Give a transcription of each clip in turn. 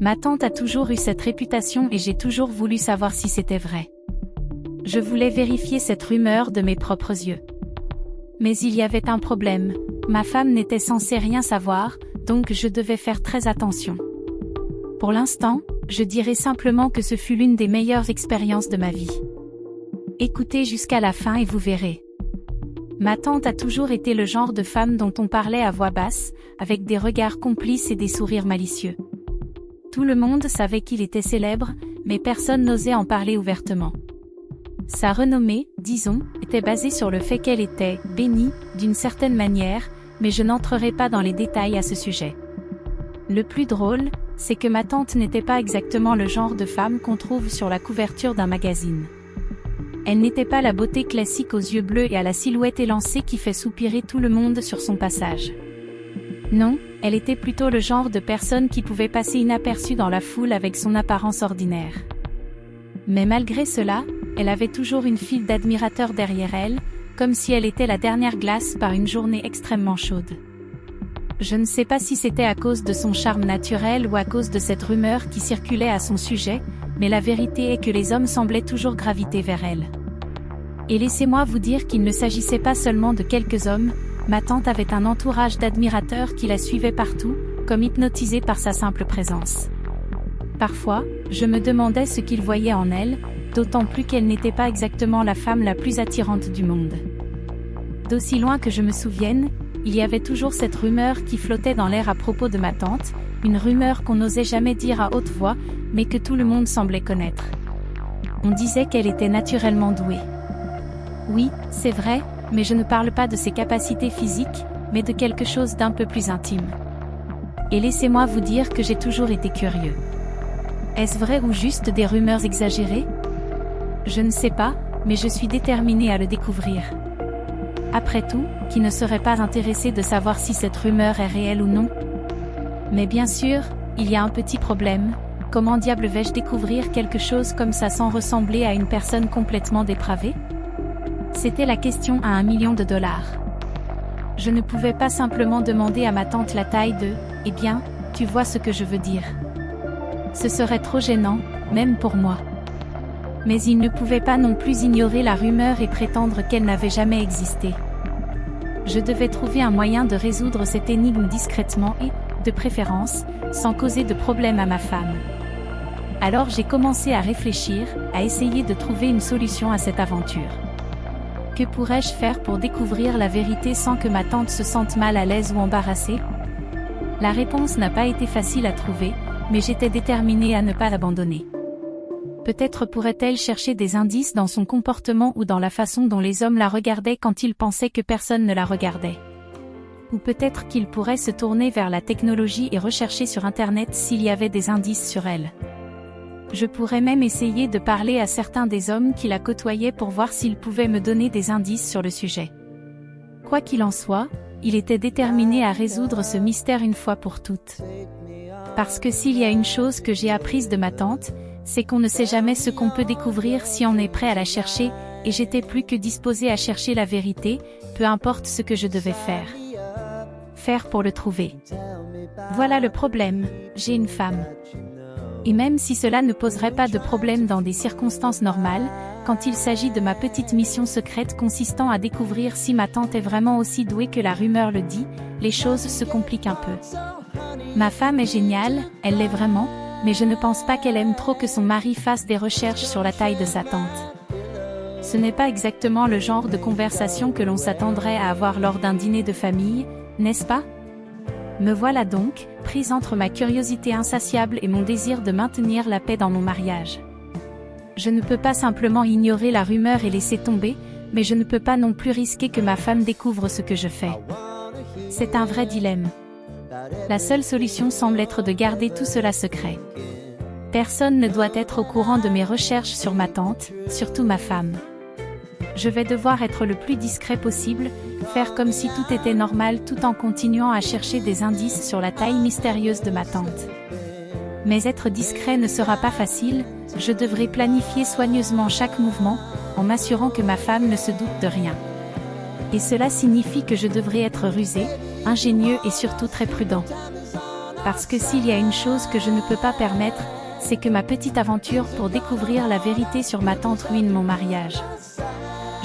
Ma tante a toujours eu cette réputation et j'ai toujours voulu savoir si c'était vrai. Je voulais vérifier cette rumeur de mes propres yeux. Mais il y avait un problème, ma femme n'était censée rien savoir, donc je devais faire très attention. Pour l'instant, je dirais simplement que ce fut l'une des meilleures expériences de ma vie. Écoutez jusqu'à la fin et vous verrez. Ma tante a toujours été le genre de femme dont on parlait à voix basse, avec des regards complices et des sourires malicieux. Tout le monde savait qu'il était célèbre, mais personne n'osait en parler ouvertement. Sa renommée, disons, était basée sur le fait qu'elle était « bénie » d'une certaine manière, mais je n'entrerai pas dans les détails à ce sujet. Le plus drôle, c'est que ma tante n'était pas exactement le genre de femme qu'on trouve sur la couverture d'un magazine. Elle n'était pas la beauté classique aux yeux bleus et à la silhouette élancée qui fait soupirer tout le monde sur son passage. Non, elle était plutôt le genre de personne qui pouvait passer inaperçue dans la foule avec son apparence ordinaire. Mais malgré cela, elle avait toujours une file d'admirateurs derrière elle, comme si elle était la dernière glace par une journée extrêmement chaude. Je ne sais pas si c'était à cause de son charme naturel ou à cause de cette rumeur qui circulait à son sujet, mais la vérité est que les hommes semblaient toujours graviter vers elle. Et laissez-moi vous dire qu'il ne s'agissait pas seulement de quelques hommes, ma tante avait un entourage d'admirateurs qui la suivaient partout, comme hypnotisés par sa simple présence. Parfois, je me demandais ce qu'ils voyaient en elle, d'autant plus qu'elle n'était pas exactement la femme la plus attirante du monde. D'aussi loin que je me souvienne, il y avait toujours cette rumeur qui flottait dans l'air à propos de ma tante, une rumeur qu'on n'osait jamais dire à haute voix, mais que tout le monde semblait connaître. On disait qu'elle était naturellement douée. Oui, c'est vrai, mais je ne parle pas de ses capacités physiques, mais de quelque chose d'un peu plus intime. Et laissez-moi vous dire que j'ai toujours été curieux. Est-ce vrai ou juste des rumeurs exagérées ? Je ne sais pas, mais je suis déterminée à le découvrir. Après tout, qui ne serait pas intéressé de savoir si cette rumeur est réelle ou non ? Mais bien sûr, il y a un petit problème. Comment diable vais-je découvrir quelque chose comme ça sans ressembler à une personne complètement dépravée ? C'était la question à $1 million. Je ne pouvais pas simplement demander à ma tante la taille de « Eh bien, tu vois ce que je veux dire ». Ce serait trop gênant, même pour moi. Mais il ne pouvait pas non plus ignorer la rumeur et prétendre qu'elle n'avait jamais existé. Je devais trouver un moyen de résoudre cette énigme discrètement et, de préférence, sans causer de problème à ma femme. Alors j'ai commencé à réfléchir, à essayer de trouver une solution à cette aventure. Que pourrais-je faire pour découvrir la vérité sans que ma tante se sente mal à l'aise ou embarrassée ? La réponse n'a pas été facile à trouver, mais j'étais déterminée à ne pas l'abandonner. Peut-être pourrait-elle chercher des indices dans son comportement ou dans la façon dont les hommes la regardaient quand ils pensaient que personne ne la regardait. Ou peut-être qu'il pourrait se tourner vers la technologie et rechercher sur Internet s'il y avait des indices sur elle. Je pourrais même essayer de parler à certains des hommes qui la côtoyaient pour voir s'ils pouvaient me donner des indices sur le sujet. Quoi qu'il en soit, il était déterminé à résoudre ce mystère une fois pour toutes. Parce que s'il y a une chose que j'ai apprise de ma tante, c'est qu'on ne sait jamais ce qu'on peut découvrir si on est prêt à la chercher, et j'étais plus que disposée à chercher la vérité, peu importe ce que je devais faire. Faire pour le trouver. Voilà le problème, j'ai une femme. Et même si cela ne poserait pas de problème dans des circonstances normales, quand il s'agit de ma petite mission secrète consistant à découvrir si ma tante est vraiment aussi douée que la rumeur le dit, les choses se compliquent un peu. Ma femme est géniale, elle l'est vraiment, mais je ne pense pas qu'elle aime trop que son mari fasse des recherches sur la taille de sa tante. Ce n'est pas exactement le genre de conversation que l'on s'attendrait à avoir lors d'un dîner de famille, n'est-ce pas ? Me voilà donc, prise entre ma curiosité insatiable et mon désir de maintenir la paix dans mon mariage. Je ne peux pas simplement ignorer la rumeur et laisser tomber, mais je ne peux pas non plus risquer que ma femme découvre ce que je fais. C'est un vrai dilemme. La seule solution semble être de garder tout cela secret. Personne ne doit être au courant de mes recherches sur ma tante, surtout ma femme. Je vais devoir être le plus discret possible, faire comme si tout était normal tout en continuant à chercher des indices sur la taille mystérieuse de ma tante. Mais être discret ne sera pas facile, je devrai planifier soigneusement chaque mouvement, en m'assurant que ma femme ne se doute de rien. Et cela signifie que je devrai être rusé, ingénieux et surtout très prudent. Parce que s'il y a une chose que je ne peux pas permettre, c'est que ma petite aventure pour découvrir la vérité sur ma tante ruine mon mariage.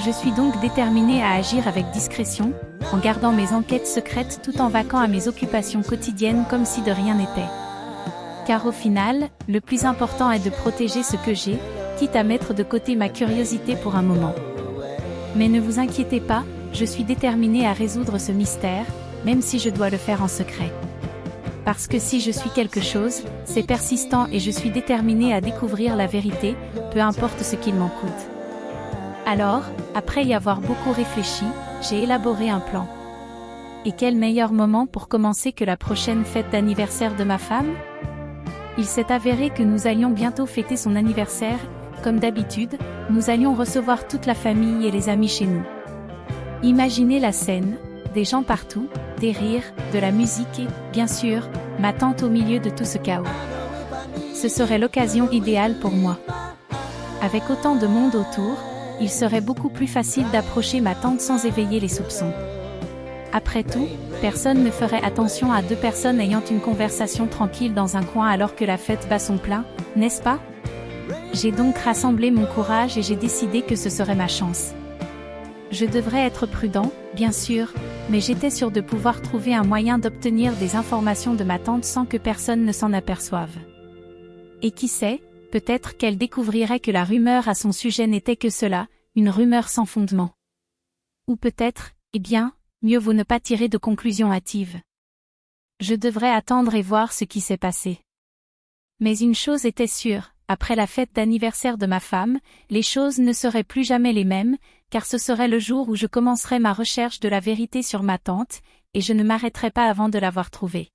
Je suis donc déterminée à agir avec discrétion, en gardant mes enquêtes secrètes tout en vaquant à mes occupations quotidiennes comme si de rien n'était. Car au final, le plus important est de protéger ce que j'ai, quitte à mettre de côté ma curiosité pour un moment. Mais ne vous inquiétez pas, je suis déterminée à résoudre ce mystère, même si je dois le faire en secret. Parce que si je suis quelque chose, c'est persistant et je suis déterminée à découvrir la vérité, peu importe ce qu'il m'en coûte. Alors, après y avoir beaucoup réfléchi, j'ai élaboré un plan. Et quel meilleur moment pour commencer que la prochaine fête d'anniversaire de ma femme ? Il s'est avéré que nous allions bientôt fêter son anniversaire, comme d'habitude, nous allions recevoir toute la famille et les amis chez nous. Imaginez la scène, des gens partout, des rires, de la musique et, bien sûr, ma tante au milieu de tout ce chaos. Ce serait l'occasion idéale pour moi. Avec autant de monde autour, il serait beaucoup plus facile d'approcher ma tante sans éveiller les soupçons. Après tout, personne ne ferait attention à deux personnes ayant une conversation tranquille dans un coin alors que la fête bat son plein, n'est-ce pas ? J'ai donc rassemblé mon courage et j'ai décidé que ce serait ma chance. Je devrais être prudent, bien sûr, mais j'étais sûre de pouvoir trouver un moyen d'obtenir des informations de ma tante sans que personne ne s'en aperçoive. Et qui sait, peut-être qu'elle découvrirait que la rumeur à son sujet n'était que cela, une rumeur sans fondement. Ou peut-être, eh bien, mieux vaut ne pas tirer de conclusions hâtives. Je devrais attendre et voir ce qui s'est passé. Mais une chose était sûre, après la fête d'anniversaire de ma femme, les choses ne seraient plus jamais les mêmes, car ce serait le jour où je commencerais ma recherche de la vérité sur ma tante, et je ne m'arrêterais pas avant de l'avoir trouvée.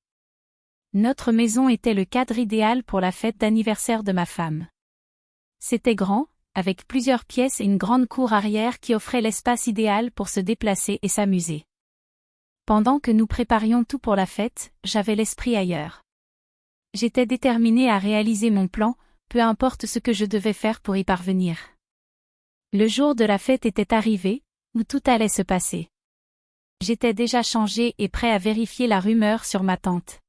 Notre maison était le cadre idéal pour la fête d'anniversaire de ma femme. C'était grand, avec plusieurs pièces et une grande cour arrière qui offrait l'espace idéal pour se déplacer et s'amuser. Pendant que nous préparions tout pour la fête, j'avais l'esprit ailleurs. J'étais déterminée à réaliser mon plan, peu importe ce que je devais faire pour y parvenir. Le jour de la fête était arrivé, où tout allait se passer. J'étais déjà changée et prêt à vérifier la rumeur sur ma tante.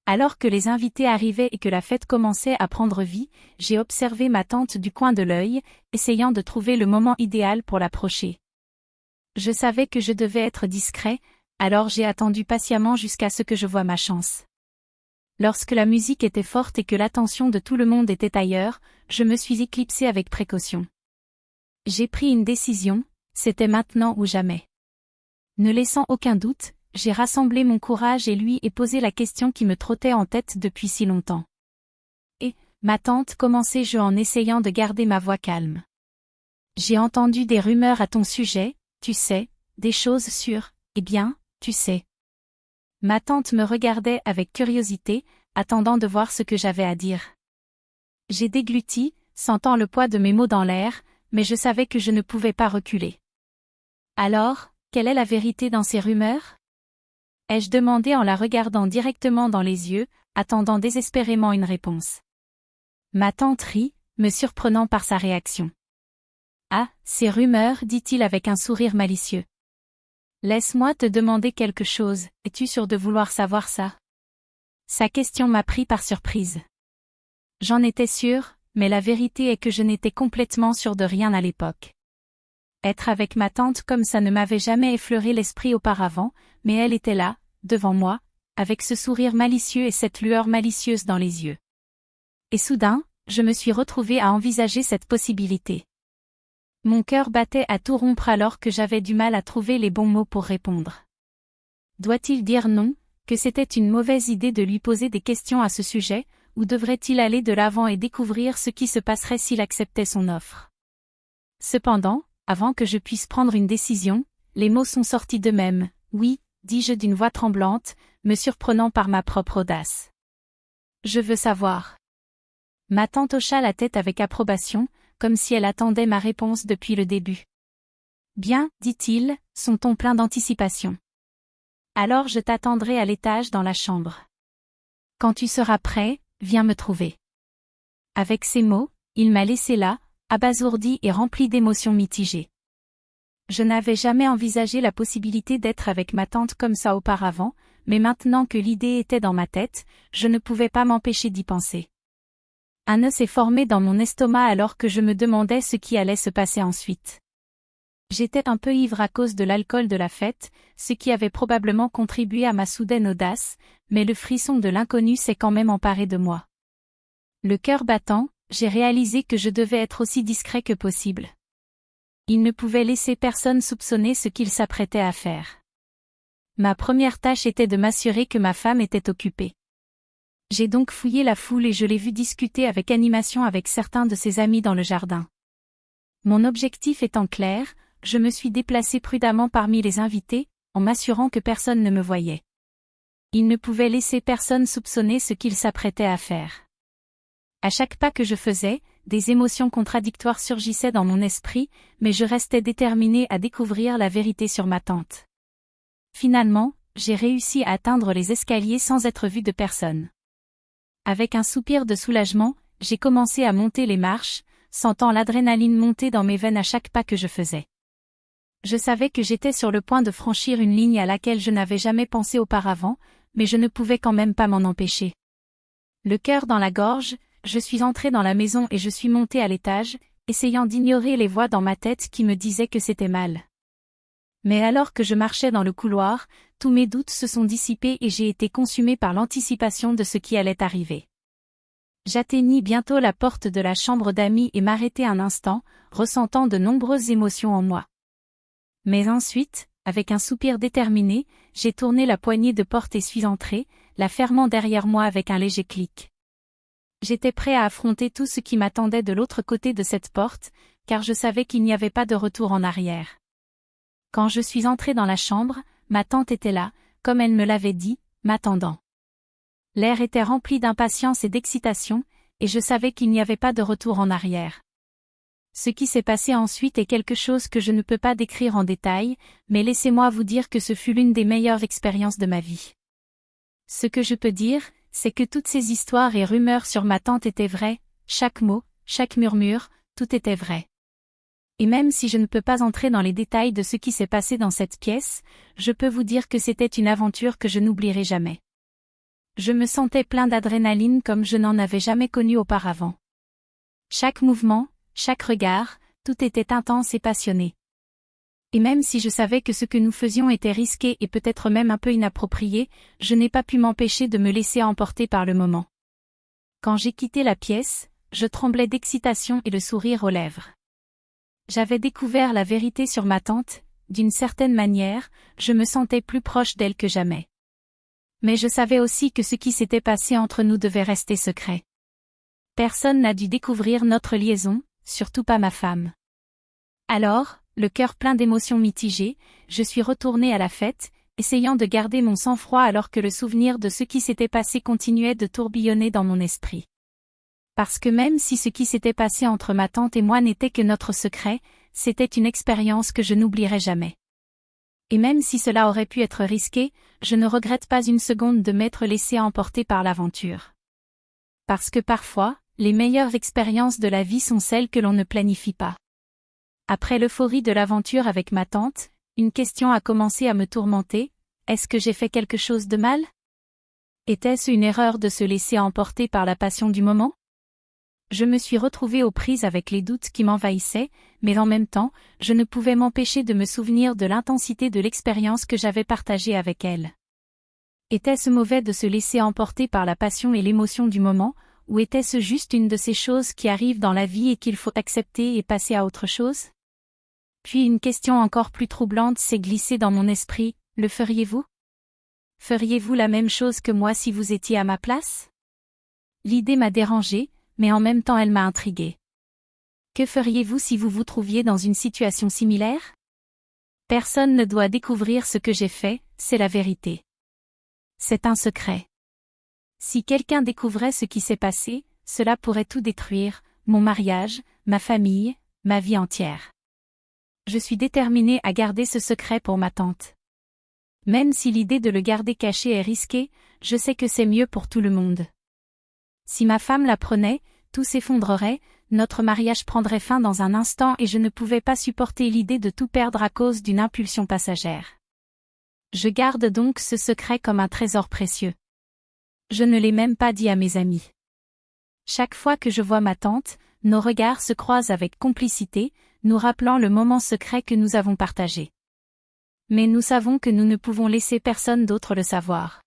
Alors que les invités arrivaient et que la fête commençait à prendre vie, j'ai observé ma tante du coin de l'œil, essayant de trouver le moment idéal pour l'approcher. Je savais que je devais être discret, alors j'ai attendu patiemment jusqu'à ce que je voie ma chance. Lorsque la musique était forte et que l'attention de tout le monde était ailleurs, je me suis éclipsée avec précaution. J'ai pris une décision, c'était maintenant ou jamais. Ne laissant aucun doute, j'ai rassemblé mon courage et lui ai posé la question qui me trottait en tête depuis si longtemps. Et, ma tante, commençai-je en essayant de garder ma voix calme. J'ai entendu des rumeurs à ton sujet, tu sais, des choses sûres, eh bien, tu sais. Ma tante me regardait avec curiosité, attendant de voir ce que j'avais à dire. J'ai dégluti, sentant le poids de mes mots dans l'air, mais je savais que je ne pouvais pas reculer. Alors, quelle est la vérité dans ces rumeurs ? Ai-je demandé en la regardant directement dans les yeux, attendant désespérément une réponse. Ma tante rit, me surprenant par sa réaction. Ah, ces rumeurs, dit-il avec un sourire malicieux. Laisse-moi te demander quelque chose, es-tu sûr de vouloir savoir ça ? Sa question m'a pris par surprise. J'en étais sûre, mais la vérité est que je n'étais complètement sûre de rien à l'époque. Être avec ma tante comme ça ne m'avait jamais effleuré l'esprit auparavant, mais elle était là, devant moi, avec ce sourire malicieux et cette lueur malicieuse dans les yeux. Et soudain, je me suis retrouvée à envisager cette possibilité. Mon cœur battait à tout rompre alors que j'avais du mal à trouver les bons mots pour répondre. Doit-il dire non, que c'était une mauvaise idée de lui poser des questions à ce sujet, ou devrait-il aller de l'avant et découvrir ce qui se passerait s'il acceptait son offre ? Cependant, avant que je puisse prendre une décision, les mots sont sortis d'eux-mêmes. Oui, dis-je d'une voix tremblante, me surprenant par ma propre audace. Je veux savoir. Ma tante hocha la tête avec approbation, comme si elle attendait ma réponse depuis le début. Bien, dit-il, son ton plein d'anticipation. Alors je t'attendrai à l'étage dans la chambre. Quand tu seras prêt, viens me trouver. Avec ces mots, il m'a laissé là, abasourdi et rempli d'émotions mitigées. Je n'avais jamais envisagé la possibilité d'être avec ma tante comme ça auparavant, mais maintenant que l'idée était dans ma tête, je ne pouvais pas m'empêcher d'y penser. Un nœud s'est formé dans mon estomac alors que je me demandais ce qui allait se passer ensuite. J'étais un peu ivre à cause de l'alcool de la fête, ce qui avait probablement contribué à ma soudaine audace, mais le frisson de l'inconnu s'est quand même emparé de moi. Le cœur battant, j'ai réalisé que je devais être aussi discret que possible. Il ne pouvait laisser personne soupçonner ce qu'il s'apprêtait à faire. Ma première tâche était de m'assurer que ma femme était occupée. J'ai donc fouillé la foule et je l'ai vu discuter avec animation avec certains de ses amis dans le jardin. Mon objectif étant clair, je me suis déplacé prudemment parmi les invités, en m'assurant que personne ne me voyait. Il ne pouvait laisser personne soupçonner ce qu'il s'apprêtait à faire. À chaque pas que je faisais, des émotions contradictoires surgissaient dans mon esprit, mais je restais déterminée à découvrir la vérité sur ma tante. Finalement, j'ai réussi à atteindre les escaliers sans être vue de personne. Avec un soupir de soulagement, j'ai commencé à monter les marches, sentant l'adrénaline monter dans mes veines à chaque pas que je faisais. Je savais que j'étais sur le point de franchir une ligne à laquelle je n'avais jamais pensé auparavant, mais je ne pouvais quand même pas m'en empêcher. Le cœur dans la gorge, je suis entrée dans la maison et je suis montée à l'étage, essayant d'ignorer les voix dans ma tête qui me disaient que c'était mal. Mais alors que je marchais dans le couloir, tous mes doutes se sont dissipés et j'ai été consumée par l'anticipation de ce qui allait arriver. J'atteignis bientôt la porte de la chambre d'amis et m'arrêtai un instant, ressentant de nombreuses émotions en moi. Mais ensuite, avec un soupir déterminé, j'ai tourné la poignée de porte et suis entrée, la fermant derrière moi avec un léger clic. J'étais prêt à affronter tout ce qui m'attendait de l'autre côté de cette porte, car je savais qu'il n'y avait pas de retour en arrière. Quand je suis entrée dans la chambre, ma tante était là, comme elle me l'avait dit, m'attendant. L'air était rempli d'impatience et d'excitation, et je savais qu'il n'y avait pas de retour en arrière. Ce qui s'est passé ensuite est quelque chose que je ne peux pas décrire en détail, mais laissez-moi vous dire que ce fut l'une des meilleures expériences de ma vie. Ce que je peux dire, c'est que toutes ces histoires et rumeurs sur ma tante étaient vraies, chaque mot, chaque murmure, tout était vrai. Et même si je ne peux pas entrer dans les détails de ce qui s'est passé dans cette pièce, je peux vous dire que c'était une aventure que je n'oublierai jamais. Je me sentais plein d'adrénaline comme je n'en avais jamais connu auparavant. Chaque mouvement, chaque regard, tout était intense et passionné. Et même si je savais que ce que nous faisions était risqué et peut-être même un peu inapproprié, je n'ai pas pu m'empêcher de me laisser emporter par le moment. Quand j'ai quitté la pièce, je tremblais d'excitation et le sourire aux lèvres. J'avais découvert la vérité sur ma tante, d'une certaine manière, je me sentais plus proche d'elle que jamais. Mais je savais aussi que ce qui s'était passé entre nous devait rester secret. Personne n'a dû découvrir notre liaison, surtout pas ma femme. Alors, le cœur plein d'émotions mitigées, je suis retournée à la fête, essayant de garder mon sang-froid alors que le souvenir de ce qui s'était passé continuait de tourbillonner dans mon esprit. Parce que même si ce qui s'était passé entre ma tante et moi n'était que notre secret, c'était une expérience que je n'oublierai jamais. Et même si cela aurait pu être risqué, je ne regrette pas une seconde de m'être laissé emporter par l'aventure. Parce que parfois, les meilleures expériences de la vie sont celles que l'on ne planifie pas. Après l'euphorie de l'aventure avec ma tante, une question a commencé à me tourmenter, est-ce que j'ai fait quelque chose de mal? Était-ce une erreur de se laisser emporter par la passion du moment? Je me suis retrouvée aux prises avec les doutes qui m'envahissaient, mais en même temps, je ne pouvais m'empêcher de me souvenir de l'intensité de l'expérience que j'avais partagée avec elle. Était-ce mauvais de se laisser emporter par la passion et l'émotion du moment, ou était-ce juste une de ces choses qui arrivent dans la vie et qu'il faut accepter et passer à autre chose? Puis une question encore plus troublante s'est glissée dans mon esprit, le feriez-vous? Feriez-vous la même chose que moi si vous étiez à ma place? L'idée m'a dérangée, mais en même temps elle m'a intriguée. Que feriez-vous si vous vous trouviez dans une situation similaire? Personne ne doit découvrir ce que j'ai fait, c'est la vérité. C'est un secret. Si quelqu'un découvrait ce qui s'est passé, cela pourrait tout détruire, mon mariage, ma famille, ma vie entière. Je suis déterminée à garder ce secret pour ma tante. Même si l'idée de le garder caché est risquée, je sais que c'est mieux pour tout le monde. Si ma femme l'apprenait, tout s'effondrerait, notre mariage prendrait fin dans un instant et je ne pouvais pas supporter l'idée de tout perdre à cause d'une impulsion passagère. Je garde donc ce secret comme un trésor précieux. Je ne l'ai même pas dit à mes amis. Chaque fois que je vois ma tante, nos regards se croisent avec complicité, nous rappelant le moment secret que nous avons partagé. Mais nous savons que nous ne pouvons laisser personne d'autre le savoir.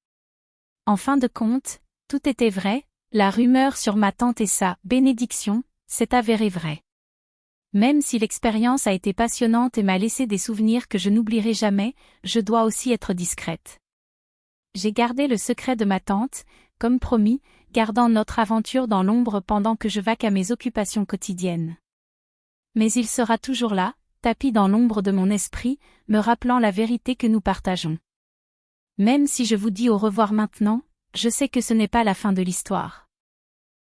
En fin de compte, tout était vrai, la rumeur sur ma tante et sa « bénédiction » s'est avérée vraie. Même si l'expérience a été passionnante et m'a laissé des souvenirs que je n'oublierai jamais, je dois aussi être discrète. J'ai gardé le secret de ma tante, comme promis, gardant notre aventure dans l'ombre pendant que je vaque à mes occupations quotidiennes. Mais il sera toujours là, tapi dans l'ombre de mon esprit, me rappelant la vérité que nous partageons. Même si je vous dis au revoir maintenant, je sais que ce n'est pas la fin de l'histoire.